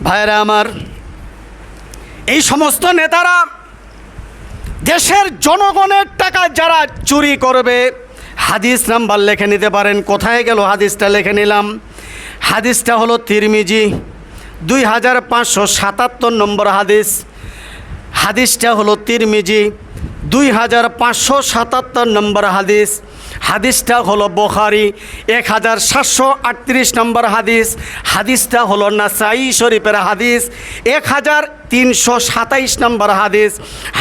ভাইরা আমার, এই সমস্ত নেতারা দেশের জনগণের টাকা যারা চুরি করবে, হাদিস নাম্বার লিখে নিতে পারেন। কোথায় গেল হাদিসটা? লিখে নিলাম। হাদিসটা হলো তিরমিজি 2577 নম্বর হাদিস। হাদিসটা হলো তিরমিজি 2577 নম্বর হাদিস। হাদিসটা হলো বুখারী 1738 নম্বর হাদিস। হাদিসটা হলো নাসাই শরীফের হাদিস 1327 নম্বর হাদিস।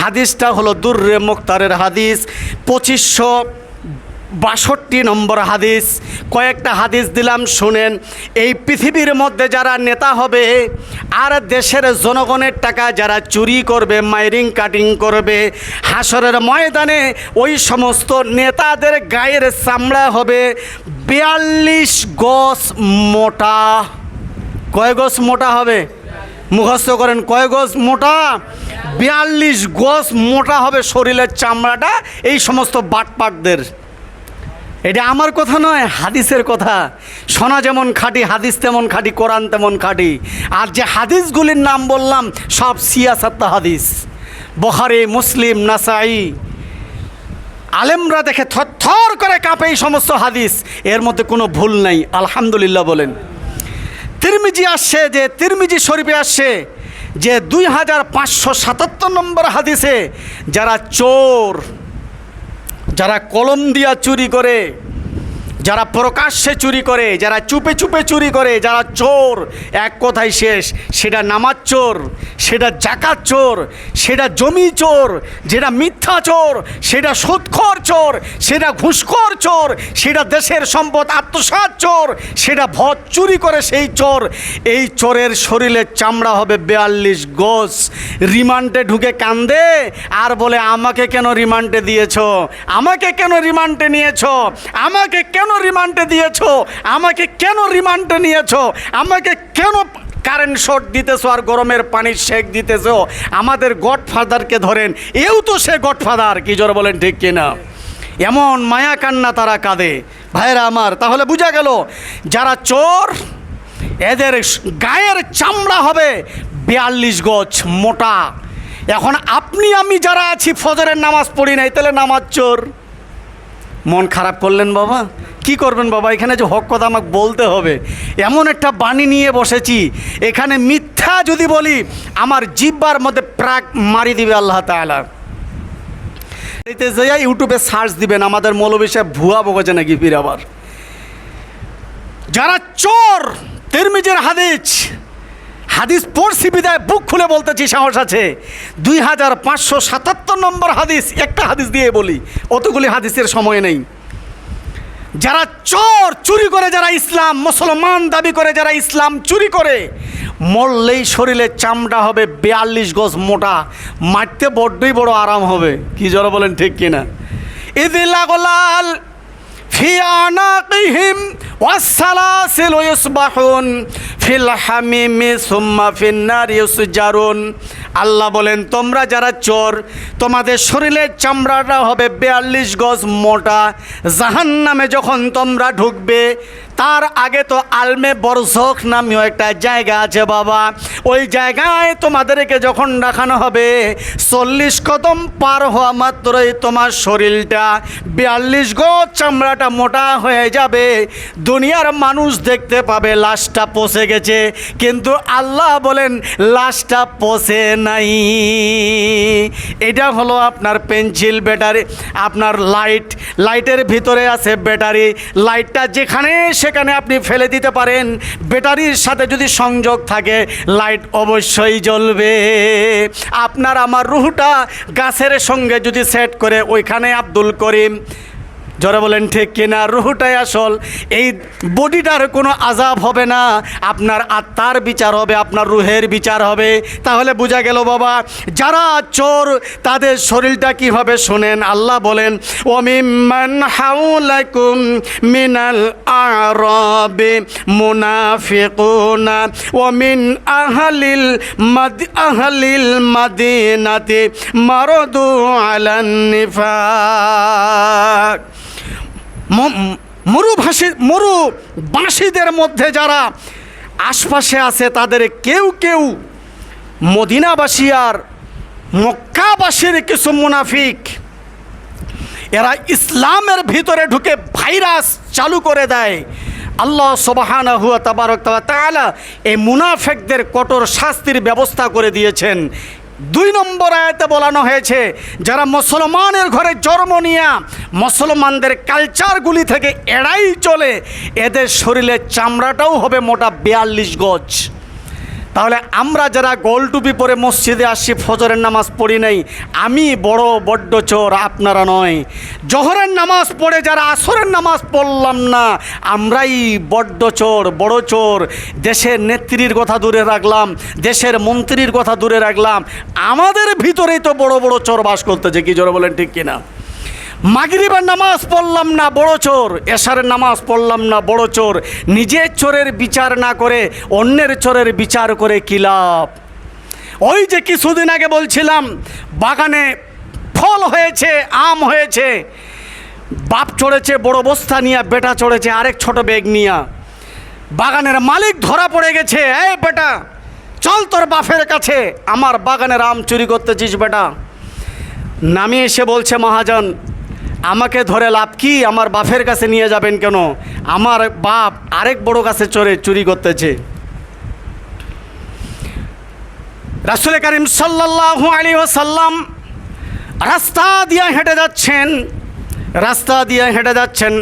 হাদিসটা হলো দুররে মুখতারের হাদিস 2562 নম্বর হাদিস। কয়েকটা হাদিস দিলাম, শুনেন। এই পৃথিবীর মধ্যে যারা নেতা হবে আর দেশের জনগণের টাকা যারা চুরি করবে, মাইরিং কাটিং করবে, হাসরের ময়দানে ওই সমস্ত নেতাদের গায়ের চামড়া হবে 42 গজ মোটা। কয় গজ মোটা হবে? মুখস্থ করেন, কয় গজ মোটা? 42 গজ মোটা হবে শরীরের চামড়াটা এই সমস্ত বাটপাটদের। এটা আমার কথা নয়, হাদিসের কথা। শোনা যেমন খাঁটি, হাদিস তেমন খাঁটি, কোরআন তেমন খাঁটি। আর যে হাদিসগুলির নাম বললাম সব সিয়াসাত্তা হাদিস, বুখারী, মুসলিম, নাসাই। আলেমরা দেখে থরথর করে কাঁপে এই সমস্ত হাদিস, এর মধ্যে কোনো ভুল নাই। আলহামদুলিল্লাহ বলেন। তিরমিজি আসছে, যে তিরমিজি শরীফে আসছে যে 2577 নম্বর হাদিসে, যারা চোর, যারা কলম দিয়া চুরি করে, যারা প্রকাশ্যে চুরি করে, যারা চুপে চুপে চুরি করে, যারা চোর, এক কথায় শেষ। সেটা নামাজ চোর, সেটা জাকাত চোর, সেটা জমি চোর, যেটা মিথ্যা চোর, সেটা সুদখোর চোর, সেটা ঘুষখোর চোর, সেটা দেশের সম্পদ আত্মসাৎ চোর, সেটা ভোট চুরি করে সেই চোর। এই চোরের শরীরের চামড়া হবে 42 গজ। রিমান্ডে ঢুকে কান্দে আর বলে, আমাকে কেন রিমান্ডে দিয়েছো? আমাকে কেন রিমান্ডে নিয়েছো? আমাকে কেন রিমান্ডে দিয়েছো? আমাকে কেন রিমান্ডে নিয়েছো? আমাকে কেন কারেন্ট শর্ট দিতেছো আর গরমের পানির শেক দিতেছো? আমাদের গডফাদারকে ধরেন, এও তো সে গডফাদার। কি জোরে বলেন, ঠিক কিনা? এমন মায়া কান্না তারা কাঁদে। ভাইরা আমার, তাহলে বোঝা গেল যারা চোর এদের গায়ের চামড়া হবে 42 গজ মোটা। এখন আপনি আমি যারা আছি ফজরের নামাজ পড়ি নাই, তাহলে নামাজ চোর। মন খারাপ করলেন বাবা? কি করবেন বাবা? এখানে যে হক কথা আমাকে বলতে হবে, এমন একটা বাণী নিয়ে বসেছি, এখানে মিথ্যা যদি বলি আমার জিহ্বার মধ্যে প্রাক মারি দিবে আল্লাহ তাআলা। এতে যাইয়া ইউটিউবে সার্চ দিবেন, আমাদের মৌলভী সাহেব ভুয়া বকেছে নাকি ফির আবার। যারা চোর, তিরমিজির হাদিস পড়ছি বিদায় বুক খুলে বলতেছি, সাহস আছে। 2577 নম্বর হাদিস। একটা হাদিস দিয়ে বলি, অতগুলি হাদিসের সময় নেই। যারা চোর, চুরি করে, যারা ইসলাম মুসলমান দাবি করে, যারা ইসলাম চুরি করে, মরলেই শরীরের চামড়া হবে 42 গজ মোটা। মারতে বড্ডই বড় আরাম হবে। কি জোরে বলেন, ঠিক কিনা? ইদিলাগলাল ফি আনাকিহিম ওয়াসসালাসিল ইউসবাহুন ফিল হামিমি সুম্মা ফিন নারি ইউসজারুন। আল্লাহ বলেন, তোমরা যারা চোর, তোমাদের শরীরের চামড়াটা হবে 42 গজ মোটা। জাহান্নামে যখন তোমরা ঢুকবে, তার আগে তো আলমে বরজখ নামীয় একটা জায়গা আছে বাবা। ওই জায়গায় তোমাদেরকে যখন রাখানো হবে, 40 কদম পার হওয়া মাত্রই তোমার শরীরটা 42 গজ চামড়াটা মোটা হয়ে যাবে। দুনিয়ার মানুষ দেখতে পাবে লাশটা পচে গেছে, কিন্তু আল্লাহ বলেন লাশটা পচে নাই। এটা হলো আপনার পেন্সিল ব্যাটারি, আপনার লাইটের ভিতরে আছে ব্যাটারি। লাইটটা যেখানে সেখানে আপনি ফেলে দিতে পারেন, ব্যাটারির সাথে যদি সংযোগ থাকে লাইট অবশ্যই জ্বলবে। আপনার আমার রুহটা গাছের সঙ্গে যদি সেট করে, ওইখানে আব্দুল করিম, জোরে বলেন ঠিক কিনা? রুহটাই আসল। এই বডিটার কোনো আযাব হবে না, আপনার আত্মার বিচার হবে, আপনার রুহের বিচার হবে। তাহলে বোঝা গেল বাবা, যারা চোর তাদের শরীরটা কী হবে শোনেন। আল্লাহ বলেন, ওয়ামিম্মান হাওলাকুম মিনাল আ'রাবি মুনাফিকুনা ওয়ামিন আহলিল মাদিনাতি মারাদু আলান নিফাক। মরুবাসীদের মধ্যে যারা আশপাশে আছে তাদের কেউ কেউ মদিনাবাসী আর মক্কাবাসীর কিছু মুনাফিক, এরা ইসলামের ভিতরে ঢুকে ভাইরাস চালু করে দেয়। আল্লাহ সুবহানাহু ওয়া তাআলা এই মুনাফিকদের কঠোর শাস্তির ব্যবস্থা করে দিয়েছেন। 2 নম্বর আয়াতে বলানো হয়েছে, যারা মুসলমানের ঘরে জন্ম নিয়ে মুসলমানদের কালচারগুলি থেকে এড়াই চলে, এদের শরীরের চামড়াটাও হবে মোটা 42 গজ। তাহলে আমরা যারা গোল টুপি পরে মসজিদে আসছি, ফজরের নামাজ পড়ি নাই, আমি বড্ড চোর, আপনারা নয়। জোহরের নামাজ পড়ে যারা আসরের নামাজ পড়লাম না, আমরাই বড্ড চোর, বড় চোর। দেশের নেত্রীর কথা দূরে রাখলাম, দেশের মন্ত্রীর কথা দূরে রাখলাম, আমাদের ভিতরেই তো বড় বড় চোর বাস করতেছে। কি জোরে বলেন, ঠিক কিনা? মাগরিবের নামাজ পড়লাম না, বড় চোর। এশারের নামাজ পড়লাম না, বড় চোর। নিজের চোরের বিচার না করে অন্যের চোরের বিচার করে কি লাভ? ওই যে কিছুদিন আগে বলছিলাম, বাগানে ফল হয়েছে, আম হয়েছে, বাপ চড়েছে বড় বস্তা নিয়ে, বেটা চড়েছে আরেক ছোট ব্যাগ নিয়ে। বাগানের মালিক ধরা পড়ে গেছে, এই বেটা চল তোর বাপের কাছে, আমার বাগানের আম চুরি করতেছিস বেটা। নামে এসে বলছে, মহাজন আমাকে ধরে লাভ কি, আমার বাপের কাছে নিয়ে যাবেন কেন? আমার বাপ আরেক বড় কাছে চুরি করতেছে। রাসূল করিম সাল্লাল্লাহু আলাইহি ওয়াসাল্লাম রাস্তা দিয়ে হেঁটে যাচ্ছেন।